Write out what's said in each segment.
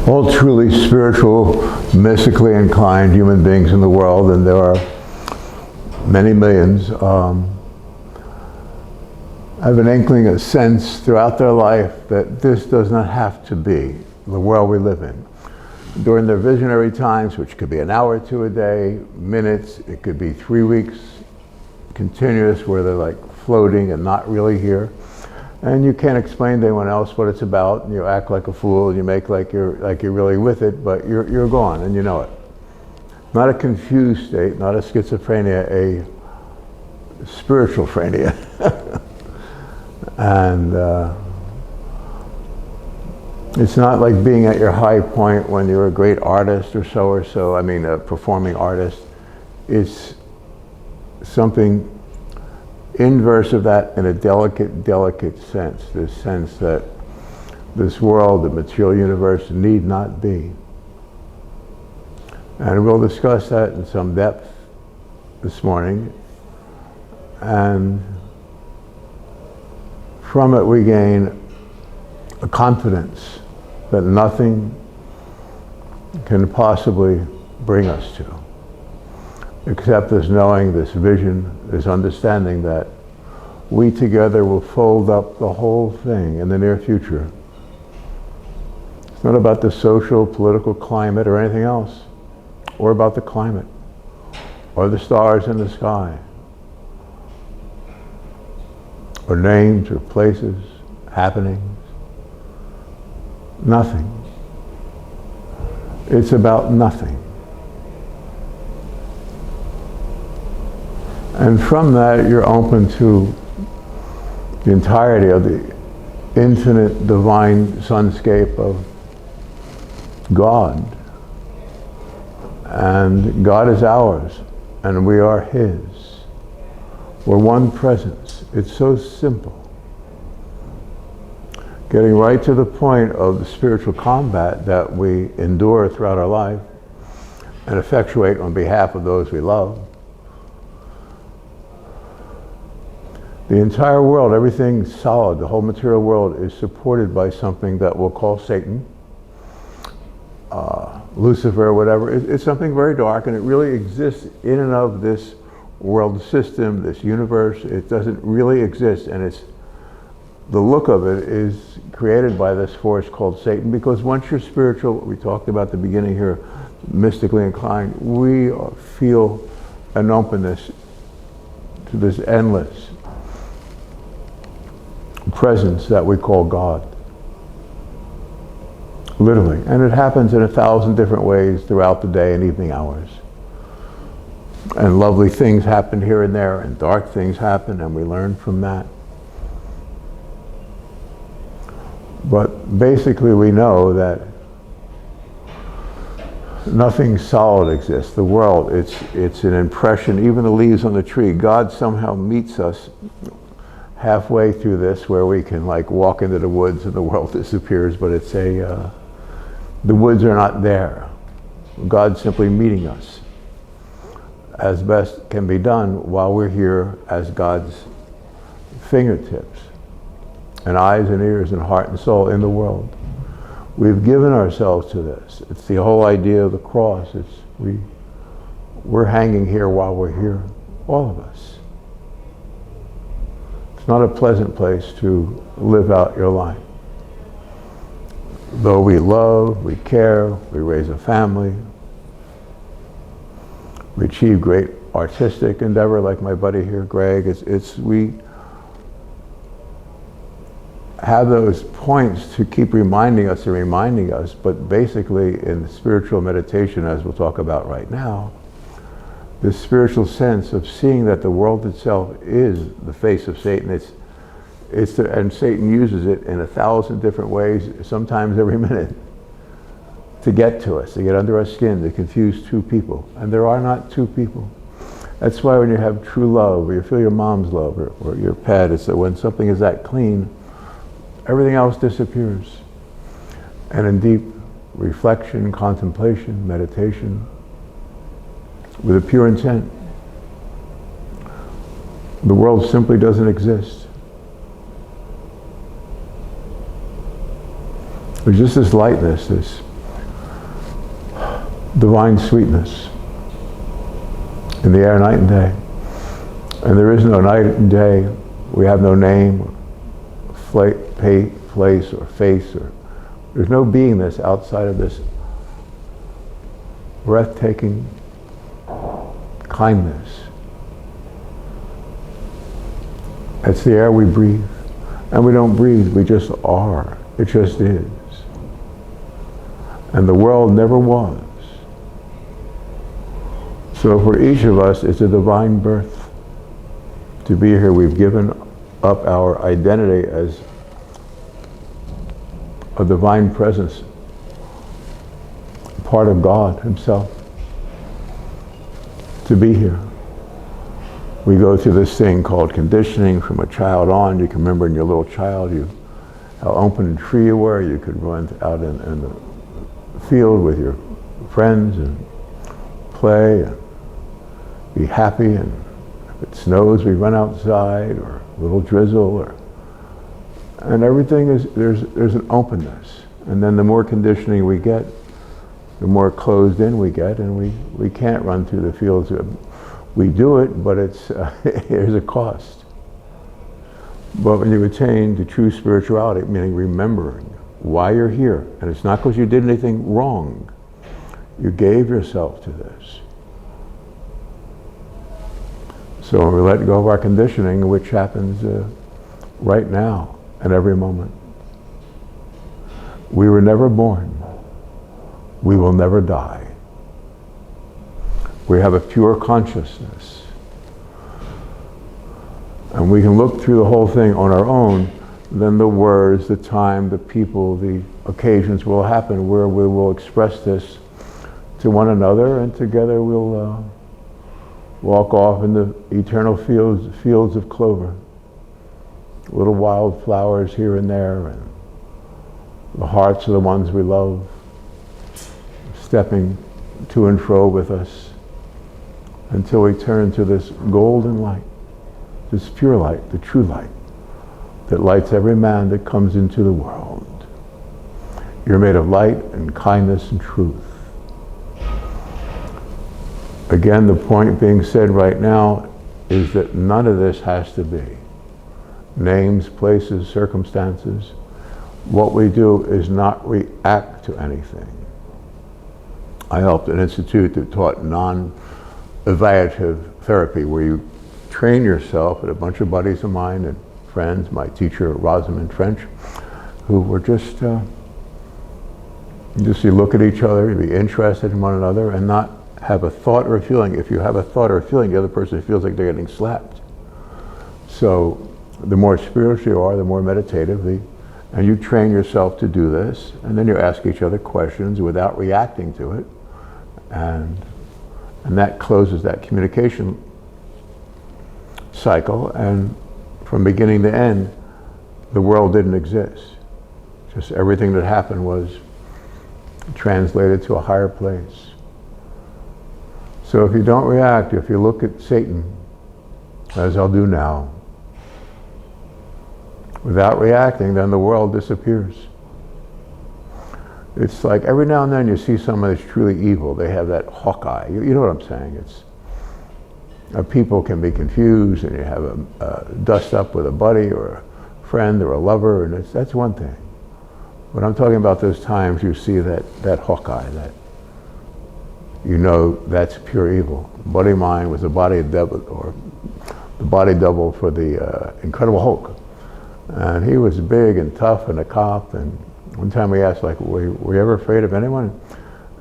all truly spiritual, mystically inclined human beings in the world, and there are many millions, have an inkling, a sense throughout their life that this does not have to be the world we live in. During their visionary times, which could be an hour or two a day, minutes, it could be 3 weeks continuous where they're like floating and not really here. And you can't explain to anyone else what it's about, and you act like a fool, and you make like you're really with it, but you're gone, and you know it. Not a confused state, not a schizophrenia, a spiritual phrenia. And it's not like being at your high point when you're a great artist or so, I mean a performing artist. It's something inverse of that in a delicate sense. This sense that this world, the material universe, need not be. And we'll discuss that in some depth this morning. And from it we gain a confidence that nothing can possibly bring us to, except this knowing, this vision, this understanding that we together will fold up the whole thing in the near future. It's not about the social, political climate or anything else, or about the climate, or the stars in the sky, or names, or places, happenings. Nothing. It's about nothing. And from that, you're open to the entirety of the infinite divine sunscape of God. And God is ours, and we are His. We're one presence. It's so simple. Getting right to the point of the spiritual combat that we endure throughout our life and effectuate on behalf of those we love. The entire world, everything solid, the whole material world is supported by something that we'll call Satan, Lucifer, whatever. It's something very dark, and it really exists in and of this world system, this universe. It doesn't really exist, and the look of it is created by this force called Satan, because once you're spiritual, we talked about at the beginning here, mystically inclined, we feel an openness to this endless presence that we call God. Literally. And it happens in 1,000 different ways throughout the day and evening hours. And lovely things happen here and there, and dark things happen, and we learn from that. But basically we know that nothing solid exists. The world, it's an impression, even the leaves on the tree. God somehow meets us halfway through this, where we can like walk into the woods and the world disappears, but it's the woods are not there. God's simply meeting us as best can be done while we're here as God's fingertips and eyes and ears and heart and soul in the world. We've given ourselves to this. It's the whole idea of the cross. We're hanging here while we're here, all of us. It's not a pleasant place to live out your life. Though we love, we care, we raise a family, we achieve great artistic endeavor like my buddy here, Greg, we have those points to keep reminding us, but basically in spiritual meditation, as we'll talk about right now, this spiritual sense of seeing that the world itself is the face of Satan. And Satan uses it in 1,000 different ways, sometimes every minute, to get to us, to get under our skin, to confuse two people. And there are not two people. That's why when you have true love, or you feel your mom's love, or your pet, it's that when something is that clean, everything else disappears. And in deep reflection, contemplation, meditation, with a pure intent, the world simply doesn't exist. There's just this lightness, this divine sweetness in the air night and day. And there is no night and day. We have no name, place, or face, or there's no beingness outside of this breathtaking kindness. It's the air we breathe. And we don't breathe, we just are. It just is. And the world never was. So for each of us, it's a divine birth. To be here, we've given up our identity as a divine presence, part of God Himself, to be here. We go through this thing called conditioning from a child on. You can remember in your little child, how open and free you were. You could run out in the field with your friends and play and be happy. And if it snows, we run outside, or a little drizzle, and everything is, there's an openness. And then the more conditioning we get, the more closed in we get, and we can't run through the fields. We do it, but it's there's a cost. But when you attain to true spirituality, meaning remembering why you're here, and it's not because you did anything wrong, you gave yourself to this. So when we let go of our conditioning, which happens right now and every moment, we were never born. We will never die. We have a pure consciousness. And we can look through the whole thing on our own. Then the words, the time, the people, the occasions will happen where we will express this to one another, and together we'll walk off in the eternal fields of clover. Little wild flowers here and there, and the hearts of the ones we love stepping to and fro with us until we turn to this golden light, this pure light, the true light that lights every man that comes into the world. You're made of light and kindness and truth. Again, the point being said right now is that none of this has to be. Names, places, circumstances. What we do is not react to anything. I helped an institute that taught non-evaluative therapy, where you train yourself, and a bunch of buddies of mine and friends, my teacher Rosamond French, who were just you look at each other, you be interested in one another, and not have a thought or a feeling. If you have a thought or a feeling, the other person feels like they're getting slapped. So the more spiritual you are, the more meditative, and you train yourself to do this, and then you ask each other questions without reacting to it, and that closes that communication cycle, and from beginning to end, the world didn't exist. Just everything that happened was translated to a higher place. So if you don't react, if you look at Satan, as I'll do now, without reacting, then the world disappears. It's like every now and then you see someone that's truly evil. They have that hawk eye. You know what I'm saying? It's people can be confused, and you have a dust up with a buddy or a friend or a lover, and that's one thing. But I'm talking about those times you see that hawk eye, that you know that's pure evil. A buddy of mine was the body double for the Incredible Hulk. And he was big and tough and a cop, and one time we asked, like, were you ever afraid of anyone?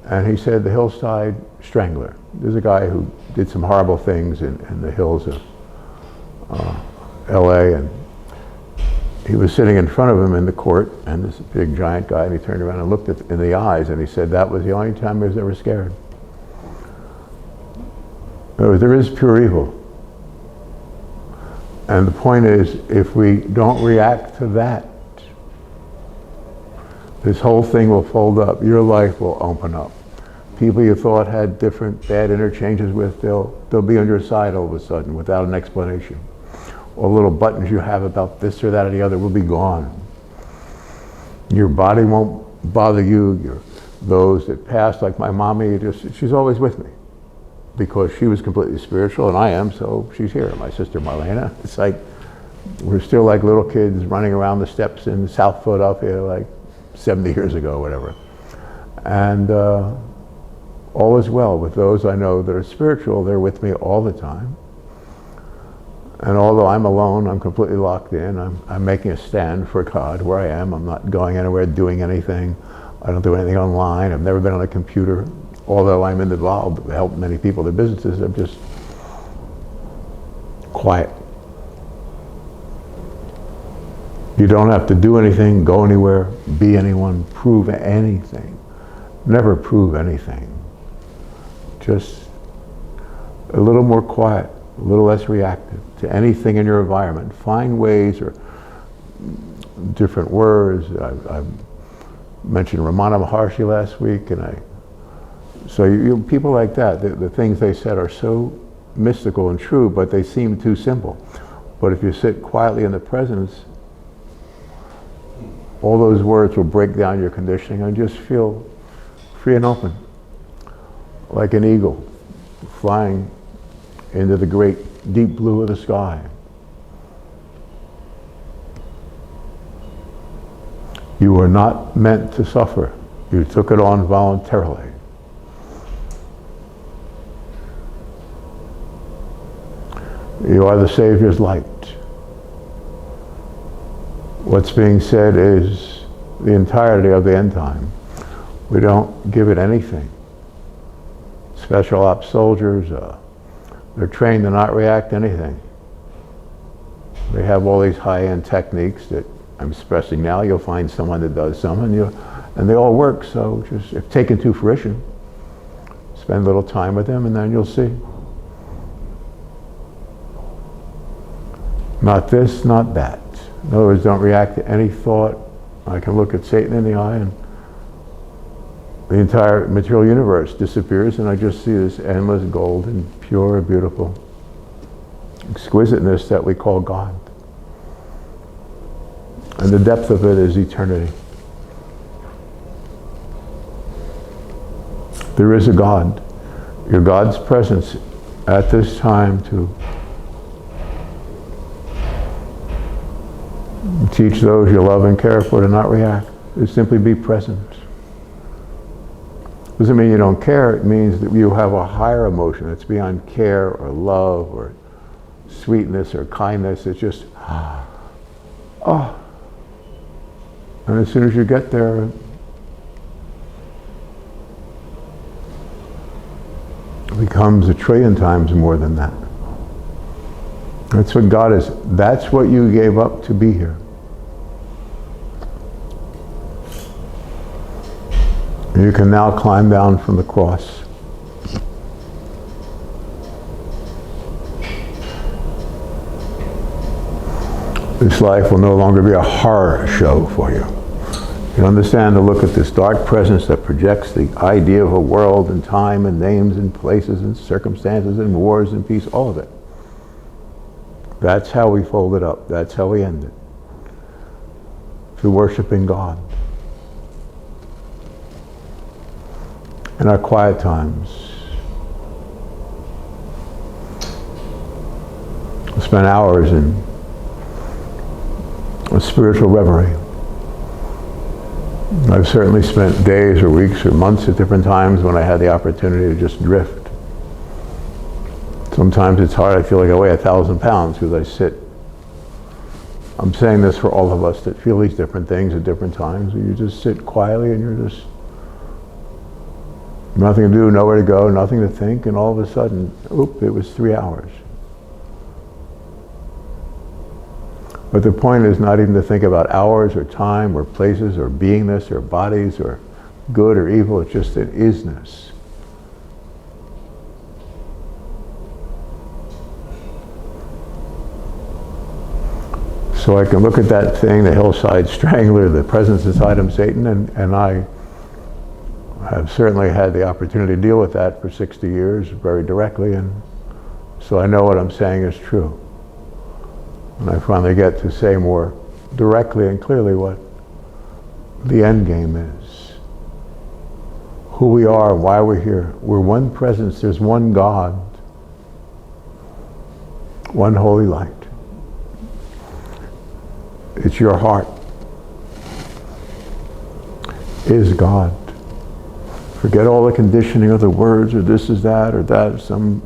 And he said, the Hillside Strangler. There's a guy who did some horrible things in the hills of LA, and he was sitting in front of him in the court, and this big giant guy, and he turned around and looked in the eyes, and he said that was the only time he was ever scared. There is pure evil. And the point is, if we don't react to that, this whole thing will fold up. Your life will open up. People you thought had different bad interchanges with, they'll be on your side all of a sudden without an explanation. Or little buttons you have about this or that or the other will be gone. Your body won't bother you. Your those that passed, like my mommy, she's always with me because she was completely spiritual and I am, so she's here. My sister Marlena, it's like we're still like little kids running around the steps in South Philadelphia like 70 years ago, whatever. And all is well with those I know that are spiritual. They're with me all the time. And although I'm alone, I'm completely locked in. I'm making a stand for God where I am. I'm not going anywhere, doing anything. I don't do anything online. I've never been on a computer. Although I'm involved to help many people, their businesses, I'm just quiet. You don't have to do anything, go anywhere, be anyone, prove anything. Never prove anything. Just a little more quiet, a little less reactive to anything in your environment. Find ways or different words. I mentioned Ramana Maharshi last week, and so people like that, the things they said are so mystical and true, but they seem too simple. But if you sit quietly in the presence, all those words will break down your conditioning and just feel free and open, like an eagle flying into the great deep blue of the sky. You were not meant to suffer. You took it on voluntarily. You are the Savior's light. What's being said is the entirety of the end time. We don't give it anything. Special ops soldiers, they're trained to not react to anything. They have all these high-end techniques that I'm expressing now. You'll find someone that does some, and they all work. So just, if taken to fruition, spend a little time with them, and then you'll see. Not this, not that. In other words, don't react to any thought. I can look at Satan in the eye and the entire material universe disappears, and I just see this endless golden, pure, beautiful exquisiteness that we call God. And the depth of it is eternity. There is a God. Your God's presence at this time to teach those you love and care for to not react. Is simply be present. Doesn't mean you don't care. It means that you have a higher emotion. It's beyond care or love or sweetness or kindness. It's just, oh. And as soon as you get there, it becomes 1,000,000,000 times more than that. That's what God is. That's what you gave up to be here. You can now climb down from the cross. This life will no longer be a horror show for you. You understand to look at this dark presence that projects the idea of a world and time and names and places and circumstances and wars and peace, all of it. That's how we fold it up. That's how we end it. Through worshiping God. In our quiet times, we spend hours in a spiritual reverie. I've certainly spent days or weeks or months at different times when I had the opportunity to just drift. Sometimes it's hard. I feel like I weigh 1,000 pounds because I sit. I'm saying this for all of us that feel these different things at different times. You just sit quietly and you're just nothing to do, nowhere to go, nothing to think, and all of a sudden, oop, it was 3 hours. But the point is not even to think about hours or time or places or beingness or bodies or good or evil. It's just an isness. So I can look at that thing, the hillside strangler, the presence inside him, Satan, and I have certainly had the opportunity to deal with that for 60 years very directly, and so I know what I'm saying is true. And I finally get to say more directly and clearly what the end game is. who we are, why we're here. We're one presence, there's one God, one holy light. It's your heart is God. Forget all the conditioning of the words, or this is that, or that, some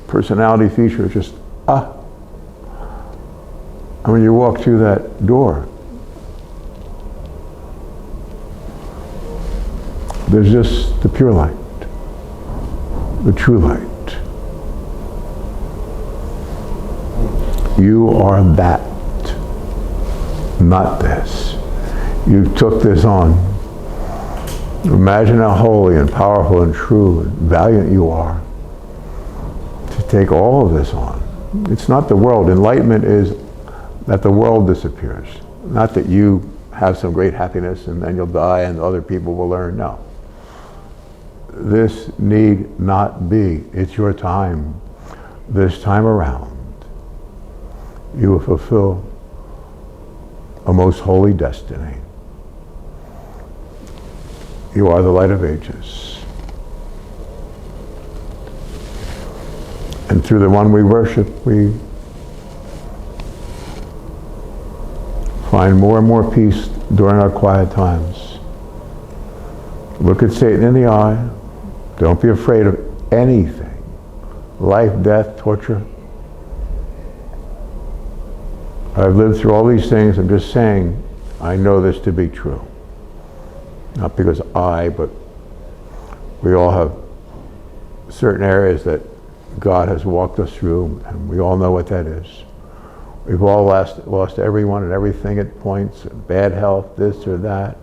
personality feature, just And when you walk through that door, there's just the pure light, the true light. You are that, not this. You took this on. Imagine how holy and powerful and true and valiant you are to take all of this on. It's not the world. Enlightenment is that the world disappears. Not that you have some great happiness and then you'll die and other people will learn. No. This need not be. It's your time. This time around, you will fulfill a most holy destiny. You are the light of ages. And through the one we worship, we find more and more peace during our quiet times. Look at Satan in the eye. Don't be afraid of anything. Life, death, torture. I've lived through all these things. I'm just saying, I know this to be true. Not because but we all have certain areas that God has walked us through, and we all know what that is. We've all lost everyone and everything at points, bad health, this or that.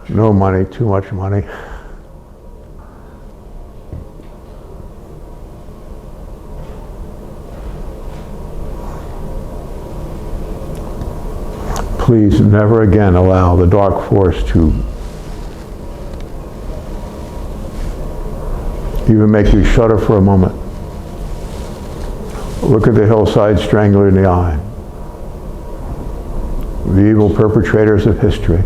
No money, too much money. Please never again allow the dark force to even make you shudder for a moment. Look at the hillside strangler in the eye. The evil perpetrators of history.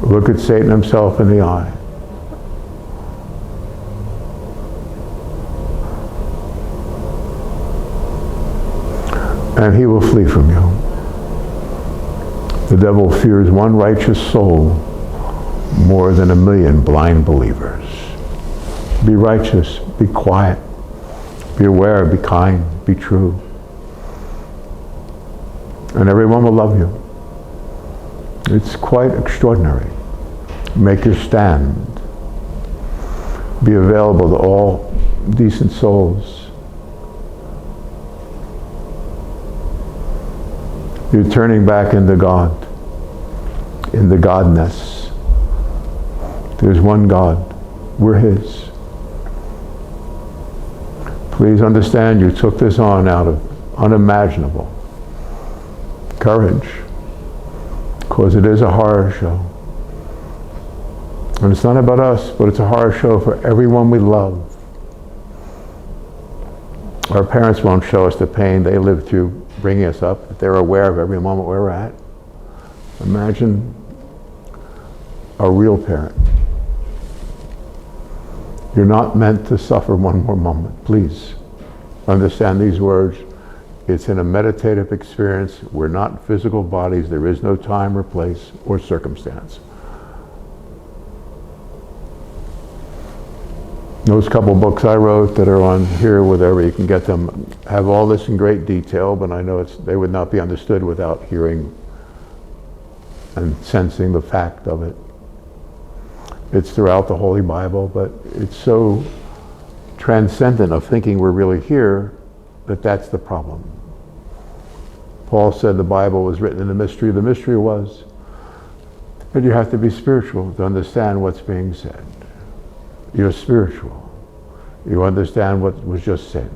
Look at Satan himself in the eye. And he will flee from you. The devil fears one righteous soul more than 1,000,000 blind believers. Be righteous, be quiet, be aware, be kind, be true. And everyone will love you. It's quite extraordinary. Make your stand. Be available to all decent souls. You're turning back into God, into Godness. There's one God. We're His. Please understand you took this on out of unimaginable courage, because it is a horror show. And it's not about us, but it's a horror show for everyone we love. Our parents won't show us the pain they lived through bringing us up, but they're aware of every moment where we're at. Imagine a real parent. You're not meant to suffer one more moment. Please understand these words. It's in a meditative experience. We're not physical bodies. There is no time or place or circumstance. Those couple books I wrote that are on here, whatever, you can get them, have all this in great detail, but I know they would not be understood without hearing and sensing the fact of it. It's throughout the Holy Bible, but it's so transcendent of thinking we're really here that that's the problem. Paul said the Bible was written in a mystery. The mystery was that you have to be spiritual to understand what's being said. You're spiritual. You understand what was just said.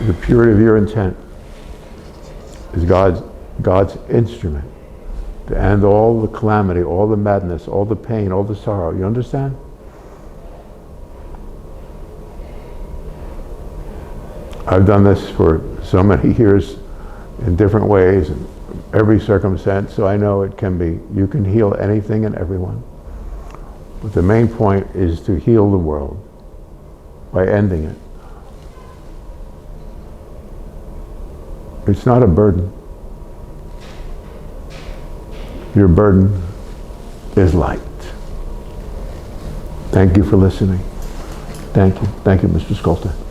The purity of your intent is God's instrument to end all the calamity, all the madness, all the pain, all the sorrow. You understand? I've done this for so many years in different ways, and every circumstance, so I know it can be, you can heal anything and everyone. But the main point is to heal the world by ending it. It's not a burden. Your burden is light. Thank you for listening. Thank you. Thank you, Mr. Skolta.